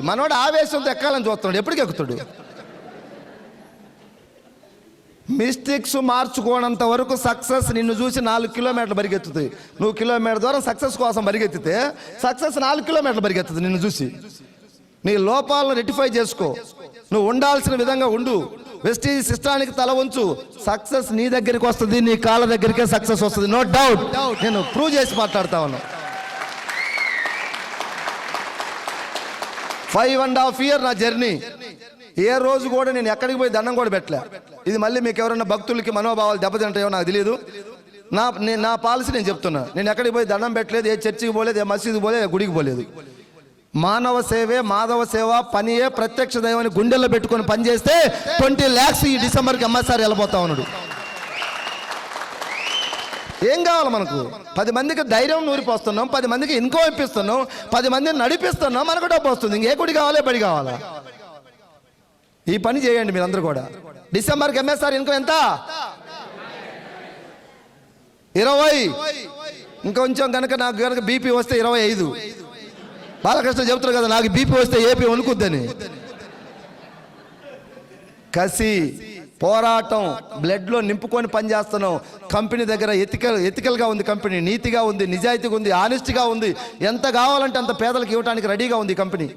మనోడు ఆవేశంతో ఎక్కాలని చూస్తున్నాడు, ఎప్పటికి ఎక్కుతాడు? మిస్టేక్స్ మార్చుకోనంత వరకు సక్సెస్ నిన్ను చూసి 4 కిలోమీటర్లు పరిగెత్తుతుంది. నువ్వు కిలోమీటర్ దూరం సక్సెస్ కోసం పరిగెత్తితే సక్సెస్ 4 కిలోమీటర్లు పరిగెత్తుతుంది నిన్ను చూసి. నీ లోపాలను రెక్టిఫై చేసుకో, నువ్వు ఉండాల్సిన విధంగా ఉండు, వెస్టీజ్ సిస్టానికి తల ఉంచు. సక్సెస్ నీ దగ్గరికి వస్తుంది, నీ కాళ్ళ దగ్గరికే సక్సెస్ వస్తుంది, నో డౌట్. నేను ప్రూవ్ చేసి మాట్లాడుతా ఉన్నా. 5.5 years నా జర్నీ. ఏ రోజు కూడా నేను ఎక్కడికి పోయి దండం కూడా పెట్టలే. ఇది మళ్ళీ మీకు ఎవరైనా భక్తులకి మనోభావాలు దెబ్బతింటాయో నాకు తెలియదు. నా పాలసీ నేను చెప్తున్నా. నేను ఎక్కడికి పోయి దండం పెట్టలేదు, ఏ చర్చికి పోలేదు, ఏ మసీదుకి పోలేదు, ఏ గుడికి పోలేదు. మానవ సేవే మాధవ సేవ, పనియే ప్రత్యక్ష దైవాన్ని గుండెల్లో పెట్టుకొని పనిచేస్తే 20 lakhs ఈ డిసెంబర్కి ఎంఎస్ఆర్ వెళ్ళిపోతా ఉన్నాడు. ఏం కావాలి మనకు? 10 మందికి ధైర్యం నూరిపోస్తున్నాం, 10 మందికి ఇన్కమ్ ఇప్పిస్తున్నాం, 10 మందిని నడిపిస్తున్నాం, మనకు డబ్బు వస్తుంది. ఇంకే గుడి కావాలి, బడి కావాలా? ఈ పని చేయండి మీరందరూ కూడా. డిసెంబర్కి ఎంఎస్ఆర్ ఇన్కమ్ ఎంత? 20. ఇంకొంచెం కనుక నాకు కనుక బీపీ వస్తే 25. బాలకృష్ణ చెబుతారు కదా, నాకు బీపీ వస్తే ఏపీ వణుకుద్దని. కసి, పోరాటం బ్లడ్లో నింపుకొని పనిచేస్తున్నాం. కంపెనీ దగ్గర ఎథికల్గా ఉంది, కంపెనీ నీతిగా ఉంది, నిజాయితీగా ఉంది, ఆనెస్ట్గా ఉంది. ఎంత కావాలంటే అంత పేదలకు ఇవ్వడానికి రెడీగా ఉంది కంపెనీ.